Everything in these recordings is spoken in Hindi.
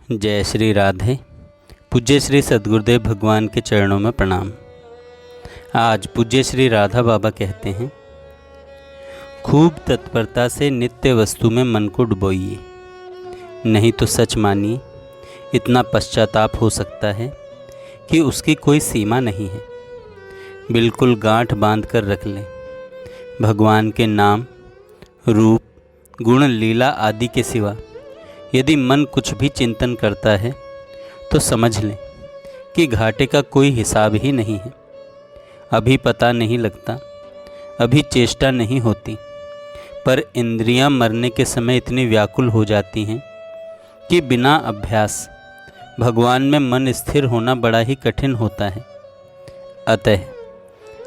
जय श्री राधे। पूज्य श्री सद्गुरुदेव भगवान के चरणों में प्रणाम। आज पूज्य श्री राधा बाबा कहते हैं, खूब तत्परता से नित्य वस्तु में मन को डुबोइए, नहीं तो सच मानिए इतना पश्चाताप हो सकता है कि उसकी कोई सीमा नहीं है। बिल्कुल गांठ बांध कर रख लें। भगवान के नाम, रूप, गुण, लीला आदि के सिवा यदि मन कुछ भी चिंतन करता है तो समझ लें कि घाटे का कोई हिसाब ही नहीं है। अभी पता नहीं लगता, अभी चेष्टा नहीं होती, पर इंद्रियां मरने के समय इतनी व्याकुल हो जाती हैं कि बिना अभ्यास भगवान में मन स्थिर होना बड़ा ही कठिन होता है। अतः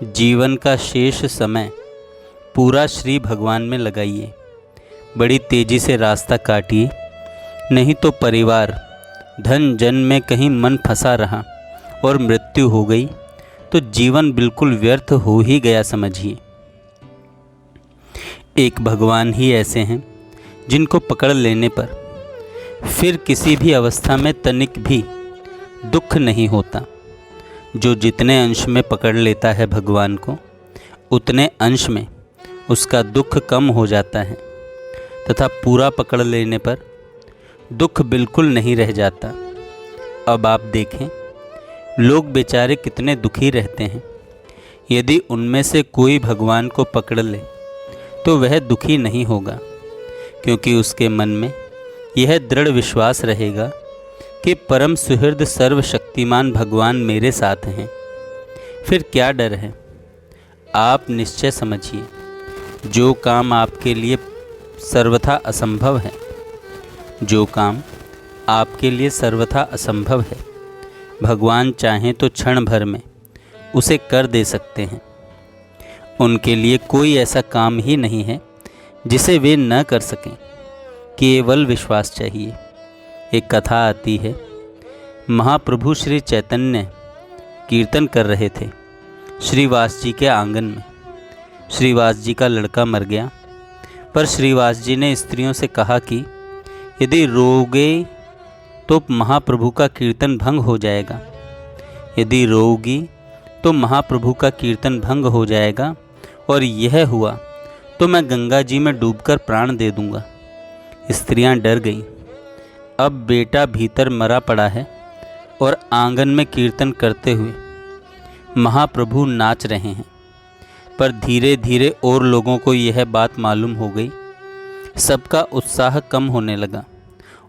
जीवन का शेष समय पूरा श्री भगवान में लगाइए। बड़ी तेजी से रास्ता काटिए, नहीं तो परिवार, धन, जन में कहीं मन फंसा रहा और मृत्यु हो गई तो जीवन बिल्कुल व्यर्थ हो ही गया समझिए। एक भगवान ही ऐसे हैं जिनको पकड़ लेने पर फिर किसी भी अवस्था में तनिक भी दुख नहीं होता। जो जितने अंश में पकड़ लेता है भगवान को, उतने अंश में उसका दुख कम हो जाता है, तथा पूरा पकड़ लेने पर दुख बिल्कुल नहीं रह जाता। अब आप देखें, लोग बेचारे कितने दुखी रहते हैं। यदि उनमें से कोई भगवान को पकड़ ले तो वह दुखी नहीं होगा, क्योंकि उसके मन में यह दृढ़ विश्वास रहेगा कि परम सुहृद सर्वशक्तिमान भगवान मेरे साथ हैं। फिर क्या डर है। आप निश्चय समझिए, जो काम आपके लिए सर्वथा असंभव है, जो काम आपके लिए सर्वथा असंभव है, भगवान चाहें तो क्षण भर में उसे कर दे सकते हैं। उनके लिए कोई ऐसा काम ही नहीं है जिसे वे न कर सकें। केवल विश्वास चाहिए। एक कथा आती है, महाप्रभु श्री चैतन्य कीर्तन कर रहे थे श्रीवास जी के आंगन में। श्रीवास जी का लड़का मर गया, पर श्रीवास जी ने स्त्रियों से कहा कि यदि रोगे तो महाप्रभु का कीर्तन भंग हो जाएगा। यदि रोगी तो महाप्रभु का कीर्तन भंग हो जाएगा, और यह हुआ तो मैं गंगा जी में डूबकर प्राण दे दूंगा। स्त्रियां डर गईं। अब बेटा भीतर मरा पड़ा है और आंगन में कीर्तन करते हुए महाप्रभु नाच रहे हैं। पर धीरे धीरे और लोगों को यह बात मालूम हो गई। सबका उत्साह कम होने लगा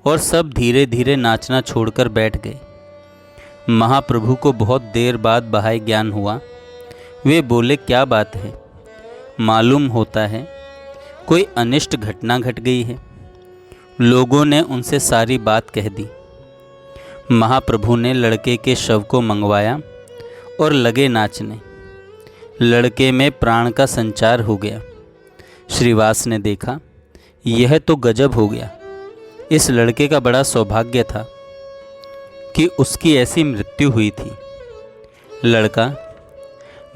और सब धीरे धीरे नाचना छोड़कर बैठ गए। महाप्रभु को बहुत देर बाद बाह्य ज्ञान हुआ। वे बोले, क्या बात है? मालूम होता है कोई अनिष्ट घटना घट गई है। लोगों ने उनसे सारी बात कह दी। महाप्रभु ने लड़के के शव को मंगवाया और लगे नाचने। लड़के में प्राण का संचार हो गया। श्रीवास ने देखा, यह तो गजब हो गया। इस लड़के का बड़ा सौभाग्य था कि उसकी ऐसी मृत्यु हुई थी। लड़का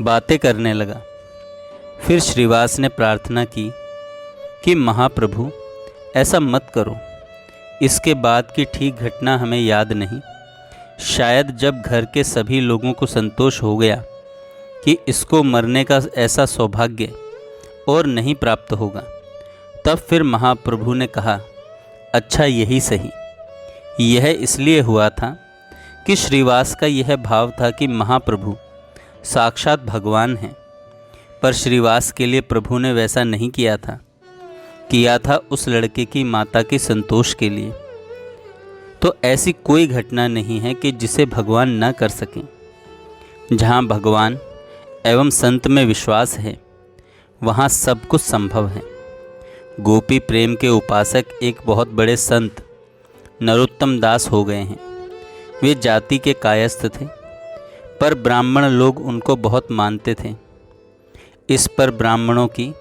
बातें करने लगा। फिर श्रीवास ने प्रार्थना की कि महाप्रभु ऐसा मत करो। इसके बाद की ठीक घटना हमें याद नहीं। शायद जब घर के सभी लोगों को संतोष हो गया कि इसको मरने का ऐसा सौभाग्य और नहीं प्राप्त होगा, तब फिर महाप्रभु ने कहा, अच्छा यही सही। यह इसलिए हुआ था कि श्रीवास का यह भाव था कि महाप्रभु साक्षात भगवान हैं। पर श्रीवास के लिए प्रभु ने वैसा नहीं किया था। किया था उस लड़के की माता के संतोष के लिए। तो ऐसी कोई घटना नहीं है कि जिसे भगवान न कर सकें। जहाँ भगवान एवं संत में विश्वास है, वहाँ सब कुछ संभव है। गोपी प्रेम के उपासक एक बहुत बड़े संत नरोत्तम दास हो गए हैं। वे जाति के कायस्थ थे, पर ब्राह्मण लोग उनको बहुत मानते थे। इस पर ब्राह्मणों की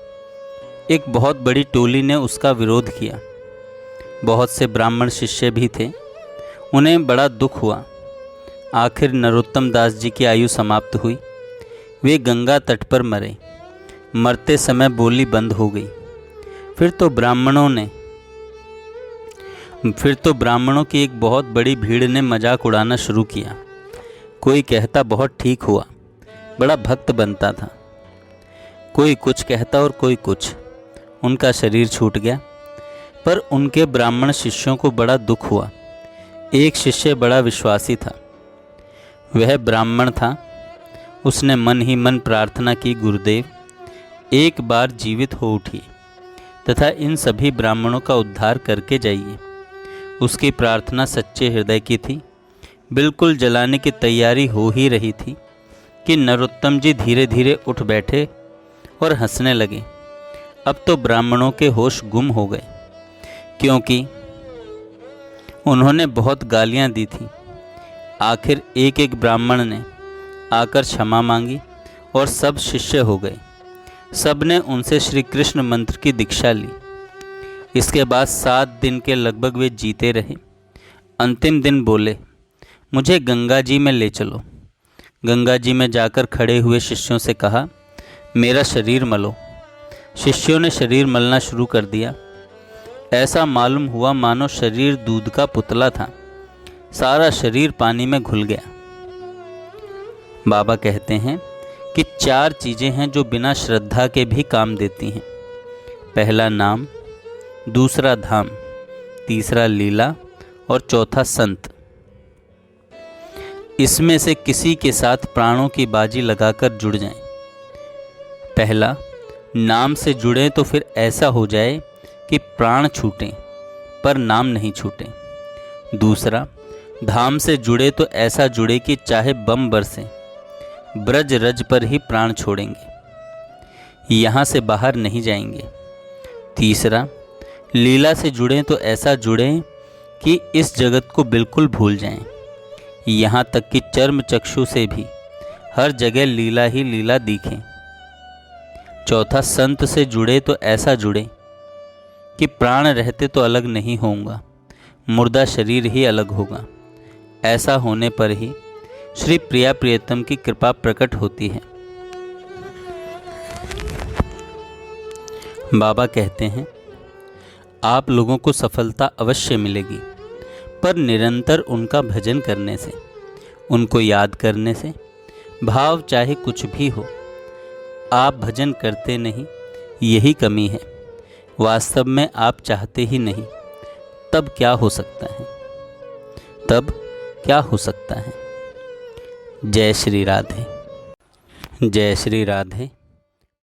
एक बहुत बड़ी टोली ने उसका विरोध किया। बहुत से ब्राह्मण शिष्य भी थे। उन्हें बड़ा दुख हुआ। आखिर नरोत्तम दास जी की आयु समाप्त हुई। वे गंगा तट पर मरे। मरते समय बोली बंद हो गई। फिर तो ब्राह्मणों ने फिर तो ब्राह्मणों की एक बहुत बड़ी भीड़ ने मजाक उड़ाना शुरू किया। कोई कहता बहुत ठीक हुआ, बड़ा भक्त बनता था। कोई कुछ कहता और कोई कुछ, उनका शरीर छूट गया। पर उनके ब्राह्मण शिष्यों को बड़ा दुख हुआ। एक शिष्य बड़ा विश्वासी था, वह ब्राह्मण था। उसने मन ही मन प्रार्थना की, गुरुदेव एक बार जीवित हो उठिए तथा इन सभी ब्राह्मणों का उद्धार करके जाइए। उसकी प्रार्थना सच्चे हृदय की थी। बिल्कुल जलाने की तैयारी हो ही रही थी कि नरोत्तम जी धीरे धीरे उठ बैठे और हंसने लगे। अब तो ब्राह्मणों के होश गुम हो गए, क्योंकि उन्होंने बहुत गालियां दी थी। आखिर एक एक ब्राह्मण ने आकर क्षमा मांगी और सब शिष्य हो गए। सब ने उनसे श्री कृष्ण मंत्र की दीक्षा ली। इसके बाद 7 दिन के लगभग वे जीते रहे। अंतिम दिन बोले, मुझे गंगा जी में ले चलो। गंगा जी में जाकर खड़े हुए शिष्यों से कहा, मेरा शरीर मलो। शिष्यों ने शरीर मलना शुरू कर दिया। ऐसा मालूम हुआ मानो शरीर दूध का पुतला था। सारा शरीर पानी में घुल गया। बाबा कहते हैं कि 4 चीज़ें हैं जो बिना श्रद्धा के भी काम देती हैं। पहला नाम, दूसरा धाम, तीसरा लीला और चौथा संत। इसमें से किसी के साथ प्राणों की बाजी लगाकर जुड़ जाएं। पहला, नाम से जुड़ें तो फिर ऐसा हो जाए कि प्राण छूटें पर नाम नहीं छूटे। दूसरा, धाम से जुड़े तो ऐसा जुड़े कि चाहे बम बरसे, ब्रज रज पर ही प्राण छोड़ेंगे, यहाँ से बाहर नहीं जाएंगे। तीसरा, लीला से जुड़ें तो ऐसा जुड़ें कि इस जगत को बिल्कुल भूल जाएं, यहाँ तक कि चर्म चक्षु से भी हर जगह लीला ही लीला दिखें। चौथा, संत से जुड़े तो ऐसा जुड़े कि प्राण रहते तो अलग नहीं होऊंगा, मुर्दा शरीर ही अलग होगा। ऐसा होने पर ही श्री प्रिया प्रियतम की कृपा प्रकट होती है। बाबा कहते हैं, आप लोगों को सफलता अवश्य मिलेगी, पर निरंतर उनका भजन करने से, उनको याद करने से। भाव चाहे कुछ भी हो, आप भजन करते नहीं, यही कमी है। वास्तव में आप चाहते ही नहीं, तब क्या हो सकता है? तब क्या हो सकता है? जय श्री राधे। जय श्री राधे।